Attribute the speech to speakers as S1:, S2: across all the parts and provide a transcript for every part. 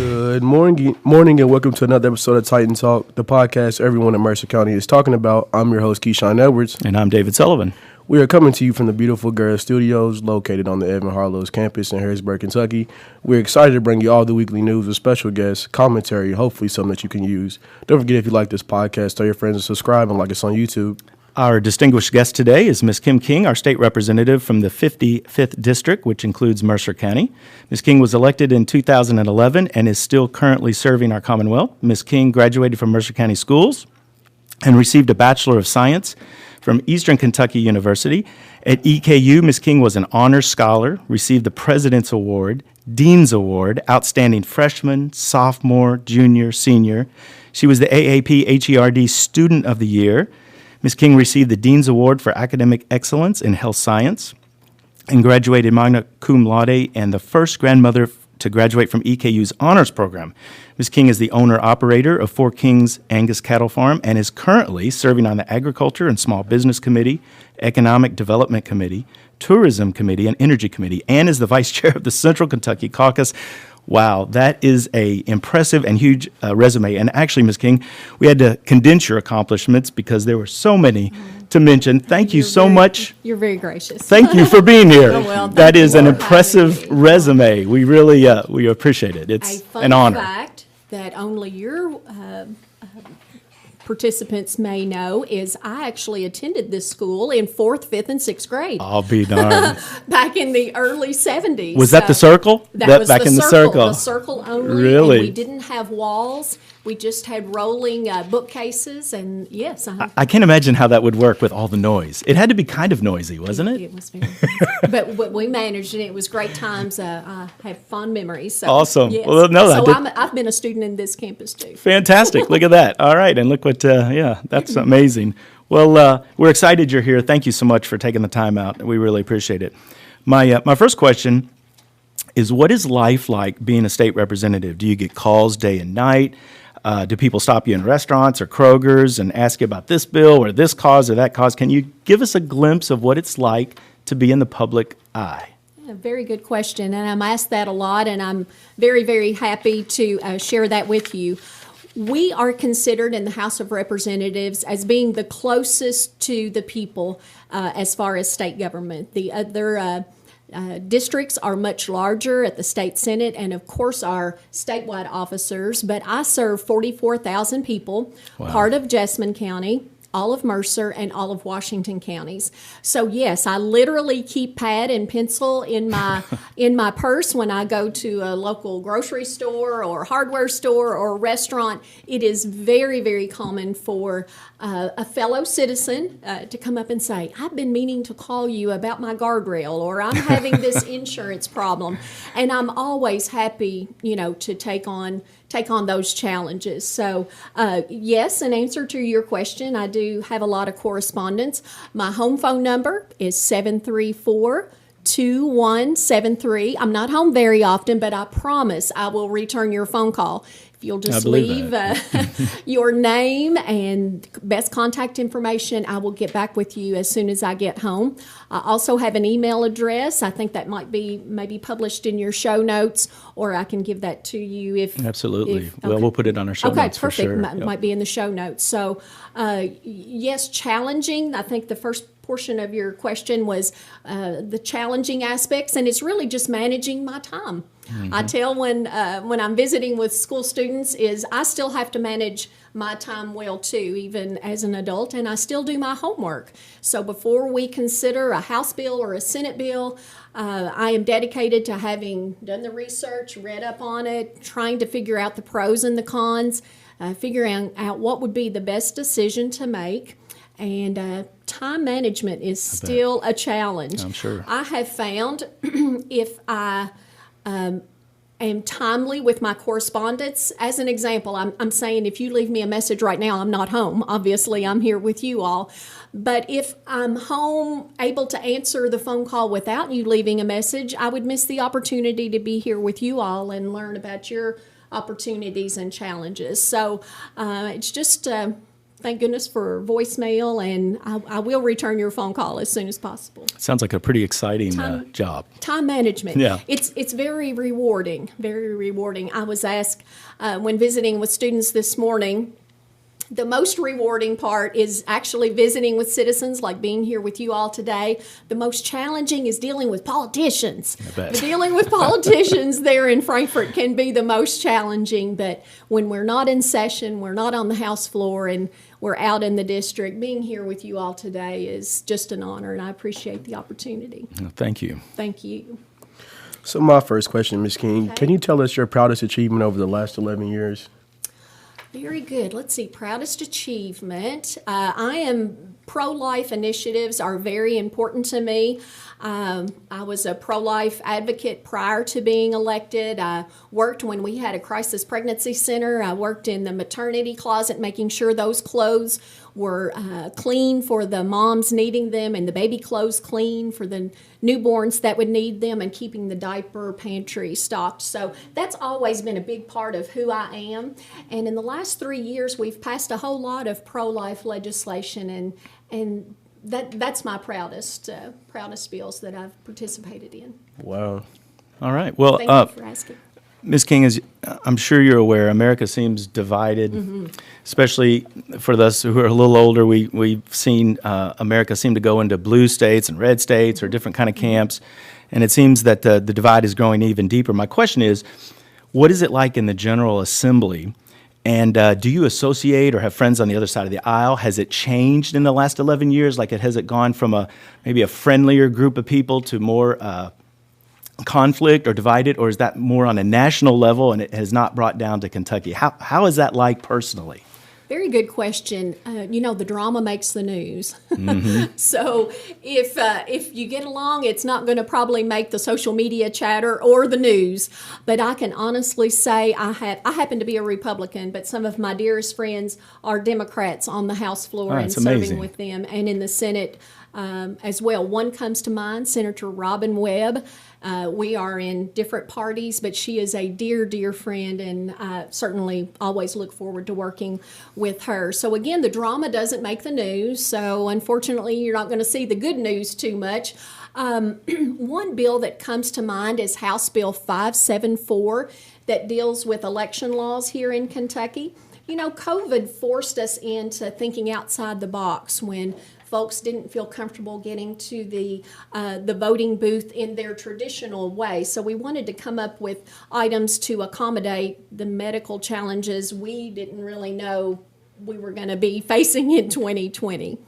S1: Good morning, and welcome to another episode of Titan Talk, the podcast everyone in Mercer County is talking about. I'm your host, Keyshawn Edwards.
S2: And I'm David Sullivan.
S1: We are coming to you from the beautiful Girls Studios, located on the Edmond Harlow's campus in Harrisburg, Kentucky. We're excited to bring you all the weekly news with special guests, commentary, hopefully something that you can use. Don't forget, if you like this podcast, tell your friends to subscribe and like us on YouTube.
S2: Our distinguished guest today is Ms. Kim King, our state representative from the 55th District, which includes Mercer County. Ms. King was elected in 2011 and is still currently serving our Commonwealth. Ms. King graduated from Mercer County Schools and received a Bachelor of Science from Eastern Kentucky University. At EKU, Ms. King was an honors scholar, received the President's Award, Dean's Award, Outstanding Freshman, Sophomore, Junior, Senior. She was the AAP HERD Student of the Year. Ms. King received the Dean's Award for Academic Excellence in Health Science and graduated magna cum laude and the first grandmother to graduate from EKU's honors program. Ms. King is the owner-operator of Four Kings Angus Cattle Farm and is currently serving on the Agriculture and Small Business Committee, Economic Development Committee, Tourism Committee, and Energy Committee, and is the vice chair of the Central Kentucky Caucus. Wow, that is a impressive and huge resume. And actually, Ms. King, we had to condense your accomplishments because there were so many to mention. Thank you so much.
S3: You're very gracious.
S2: Thank you for being here.
S3: Oh, well,
S2: that is an
S3: for
S2: impressive
S3: having me.
S2: resume. We really we appreciate it. It's
S3: A fun
S2: an honor.
S3: fact that only your participants may know is I actually attended this school in 4th, 5th, and 6th grade
S2: I'll be darned.
S3: back in the early 70s.
S2: Was that the circle?
S3: That was
S2: back
S3: the
S2: in
S3: circle.
S2: the circle.
S3: The circle only.
S2: Really?
S3: And we didn't have walls. We just had rolling bookcases. And yes,
S2: I can't imagine how that would work with all the noise. It had to be kind of noisy, wasn't it?
S3: It was very but we managed it. It was great times. I have fond memories. So,
S2: Awesome.
S3: Yes.
S2: Well, no, I
S3: so
S2: did-
S3: I've been a student in this campus too.
S2: Fantastic. Look at that. All right. And look what, that's amazing. Well, we're excited you're here. Thank you so much for taking the time out. We really appreciate it. My first question is, what is life like being a state representative? Do you get calls day and night? Do people stop you in restaurants or Kroger's and ask you about this bill or this cause or that cause? Can you give us a glimpse of what it's like to be in the public eye?
S3: A very good question, and I'm asked that a lot, and I'm very, very happy to share that with you. We are considered in the House of Representatives as being the closest to the people as far as state government. The other districts are much larger at the state senate and, of course, our statewide officers, but I serve 44,000 people, part of Jessamine County, all of Mercer, and all of Washington counties. So yes, I literally keep pad and pencil in my purse when I go to a local grocery store or hardware store or restaurant. It is very, very common for a fellow citizen to come up and say, "I've been meaning to call you about my guardrail," or "I'm having this insurance problem," and I'm always happy, to take on those challenges. So, yes, in answer to your question, I do have a lot of correspondence. My home phone number is 734-2173. I'm not home very often, but I promise I will return your phone call. If you'll just leave your name and best contact information, I will get back with you as soon as I get home. I also have an email address. I think that might be maybe published in your show notes, or I can give that to you if...
S2: Absolutely. Well, we'll put it on our show notes for sure.
S3: Okay, perfect. Might be in the show notes. So, yes, challenging. I think the first portion of your question was the challenging aspects, and it's really just managing my time. Mm-hmm. I tell when I'm visiting with school students is I still have to manage my time well too, even as an adult, and I still do my homework. So before we consider a House bill or a Senate bill, I am dedicated to having done the research, read up on it, trying to figure out the pros and the cons, figuring out what would be the best decision to make. And time management is still a challenge.
S2: I'm sure.
S3: I have found if I am timely with my correspondence, as an example, I'm saying if you leave me a message right now, I'm not home. Obviously, I'm here with you all. But if I'm home, able to answer the phone call without you leaving a message, I would miss the opportunity to be here with you all and learn about your opportunities and challenges. So it's just thank goodness for voicemail, and I will return your phone call as soon as possible.
S2: Sounds like a pretty exciting job.
S3: Time management.
S2: Yeah.
S3: It's very rewarding, very rewarding. I was asked when visiting with students this morning, the most rewarding part is actually visiting with citizens, like being here with you all today. The most challenging is dealing with politicians.
S2: I bet.
S3: Dealing with politicians there in Frankfort can be the most challenging, but when we're not in session, we're not on the House floor, and we're out in the district, being here with you all today is just an honor, and I appreciate the opportunity.
S2: Thank you.
S3: Thank you.
S1: So my first question, Ms. King, can you tell us your proudest achievement over the last 11 years?
S3: Very good. Let's see. Proudest achievement. I am pro-life initiatives are very important to me. I was a pro-life advocate prior to being elected. I worked when we had a crisis pregnancy center. I worked in the maternity closet, making sure those clothes were clean for the moms needing them, and the baby clothes clean for the newborns that would need them, and keeping the diaper pantry stocked. So that's always been a big part of who I am. And in the last 3 years, we've passed a whole lot of pro-life legislation, and that's my proudest bills that I've participated in.
S1: Wow.
S2: All right. Well,
S3: Thank you for asking.
S2: Ms. King, as I'm sure you're aware, America seems divided, especially for us who are a little older. We've seen America seem to go into blue states and red states or different kind of camps, and it seems that the divide is growing even deeper. My question is, what is it like in the General Assembly? And do you associate or have friends on the other side of the aisle? Has it changed in the last 11 years? Has it gone from maybe a friendlier group of people to more conflict or divided, or is that more on a national level and it has not brought down to Kentucky? How is that like personally?
S3: Very good question. The drama makes the news. So if you get along, it's not going to probably make the social media chatter or the news. But I can honestly say I happen to be a Republican, but some of my dearest friends are Democrats on the House floor and
S2: that's
S3: serving
S2: amazing.
S3: with them, and in the Senate as well. One comes to mind, Senator Robin Webb. We are in different parties, but she is a dear, dear friend, and I certainly always look forward to working with her. So again, the drama doesn't make the news, so unfortunately you're not going to see the good news too much. One bill that comes to mind is House Bill 574 that deals with election laws here in Kentucky. COVID forced us into thinking outside the box when folks didn't feel comfortable getting to the voting booth in their traditional way. So we wanted to come up with items to accommodate the medical challenges we didn't really know we were going to be facing in 2020.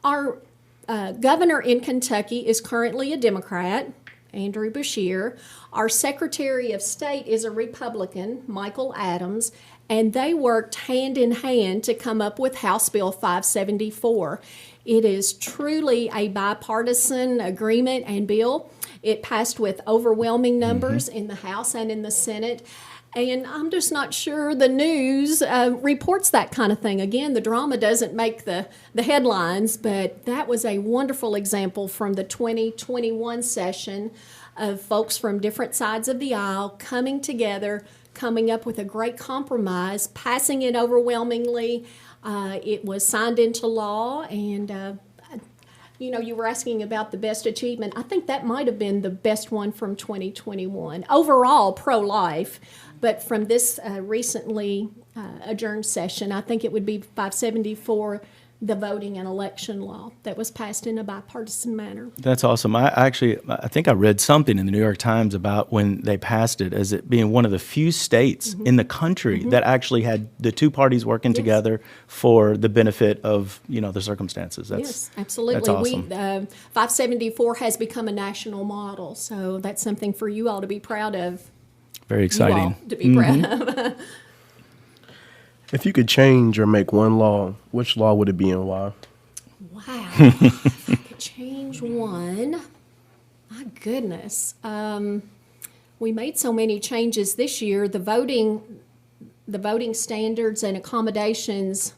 S3: Our governor in Kentucky is currently a Democrat, Andrew Beshear. Our Secretary of State is a Republican, Michael Adams, and they worked hand in hand to come up with House Bill 574. It is truly a bipartisan agreement and bill. It passed with overwhelming numbers in the House and in the Senate. And I'm just not sure the news reports that kind of thing. Again, the drama doesn't make the headlines, but that was a wonderful example from the 2021 session of folks from different sides of the aisle coming together, coming up with a great compromise, passing it overwhelmingly. It was signed into law, and you were asking about the best achievement. I think that might have been the best one from 2021. Overall, pro-life, but from this recently adjourned session, I think it would be 574, the voting and election law that was passed in a bipartisan manner.
S2: That's awesome. I think I read something in the New York Times about when they passed it as it being one of the few states in the country that actually had the two parties working together for the benefit of, the circumstances.
S3: Yes, absolutely.
S2: That's awesome.
S3: 574 has become a national model, so that's something for you all to be proud of.
S2: Very exciting.
S3: You all to be proud of.
S1: If you could change or make one law, which law would it be and why?
S3: Wow. If I could change one, my goodness. We made so many changes this year. The voting standards and accommodations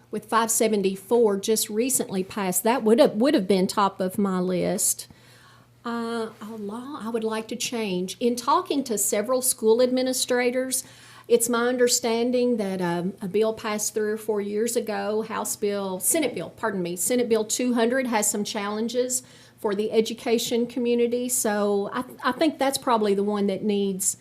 S3: with 574 just recently passed. That would have been top of my list. A law I would like to change. In talking to several school administrators, It's my understanding that a bill passed 3 or 4 years ago, Senate Bill 200 has some challenges for the education community. So I think that's probably the one that needs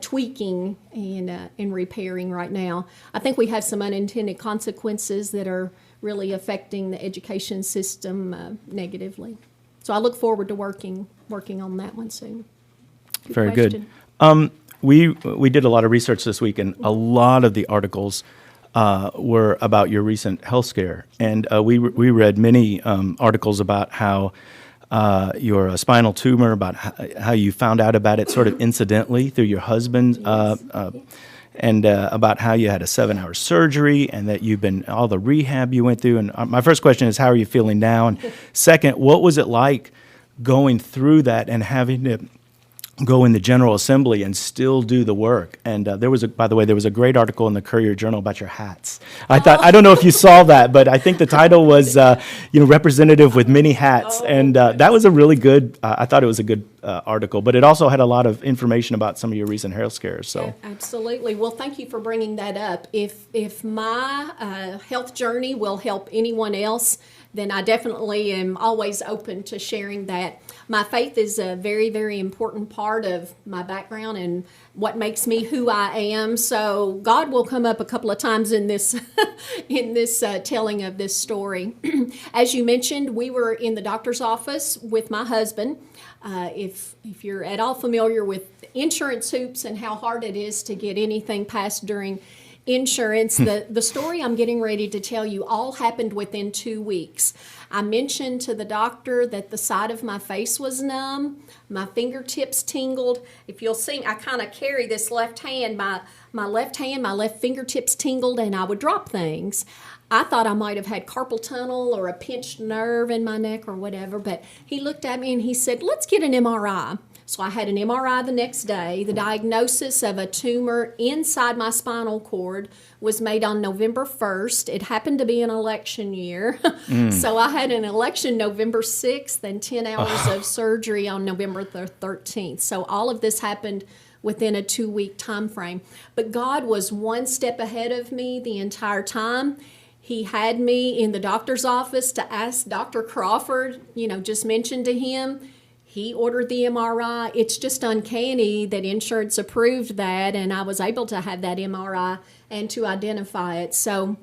S3: tweaking and repairing right now. I think we have some unintended consequences that are really affecting the education system negatively. So I look forward to working on that one soon.
S2: Very
S3: question.
S2: good. We did a lot of research this week, and a lot of the articles were about your recent health scare. And we read many articles about how your spinal tumor, about how you found out about it sort of incidentally through your husband, and about how you had a 7-hour surgery and that you've been, all the rehab you went through. And my first question is, how are you feeling now? And second, what was it like going through that and having to go in the General Assembly and still do the work? And by the way, there was a great article in the Courier Journal about your hats. I don't know if you saw that, but I think the title was, Representative with Many Hats. And that was a really good, I thought it was a good article, but it also had a lot of information about some of your recent health scares. So
S3: Absolutely. Well, thank you for bringing that up. If my health journey will help anyone else, then I definitely am always open to sharing that. My faith is a very, very important part of my background and what makes me who I am. So God will come up a couple of times in this telling of this story. As you mentioned, we were in the doctor's office with my husband. If you're at all familiar with insurance hoops and how hard it is to get anything passed during insurance, the story I'm getting ready to tell you all happened within 2 weeks. I mentioned to the doctor that the side of my face was numb, my fingertips tingled. If you'll see, I kind of carry this left hand, my left fingertips tingled, and I would drop things. I thought I might have had carpal tunnel or a pinched nerve in my neck or whatever, but he looked at me and he said, let's get an MRI. So I had an MRI the next day. The diagnosis of a tumor inside my spinal cord was made on November 1st. It happened to be an election year. So I had an election November 6th and 10 hours of surgery on November 13th. So all of this happened within a 2-week time frame. But God was one step ahead of me the entire time. He had me in the doctor's office to ask Dr. Crawford, just mention to him. He ordered the MRI. It's just uncanny that insurance approved that, and I was able to have that MRI and to identify it. So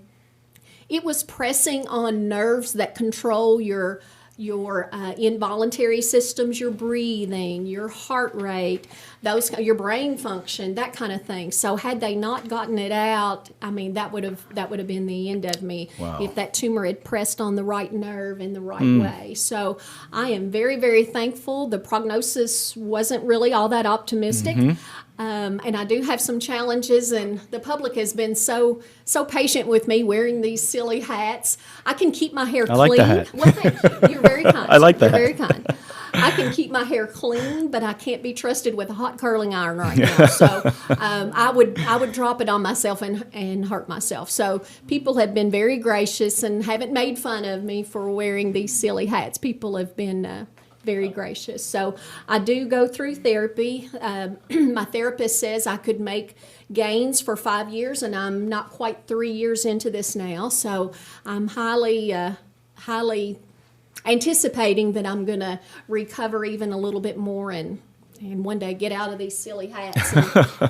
S3: it was pressing on nerves that control your involuntary systems, your breathing, your heart rate, your brain function, that kind of thing. So had they not gotten it out, that would have been the end of me.
S2: Wow.
S3: If that tumor had pressed on the right nerve in the right way. So I am very, very thankful. The prognosis wasn't really all that optimistic. And I do have some challenges, and the public has been so patient with me wearing these silly hats. I can keep my hair clean.
S2: I like the hat.
S3: Well, thank you. You're very kind.
S2: I like the
S3: You're
S2: hat.
S3: very kind. I can keep my hair clean, but I can't be trusted with a hot curling iron right now. So I would drop it on myself and hurt myself. So people have been very gracious and haven't made fun of me for wearing these silly hats. People have been very gracious. So I do go through therapy. My therapist says I could make gains for 5 years, and I'm not quite 3 years into this now. So I'm highly anticipating that I'm going to recover even a little bit more and one day get out of these silly hats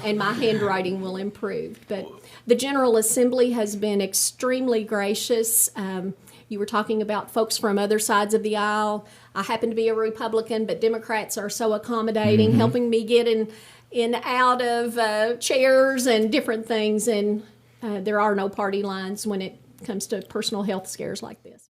S3: and my handwriting will improve. But the General Assembly has been extremely gracious. You were talking about folks from other sides of the aisle. I happen to be a Republican, but Democrats are so accommodating, helping me get in and out of chairs and different things. And there are no party lines when it comes to personal health scares like this.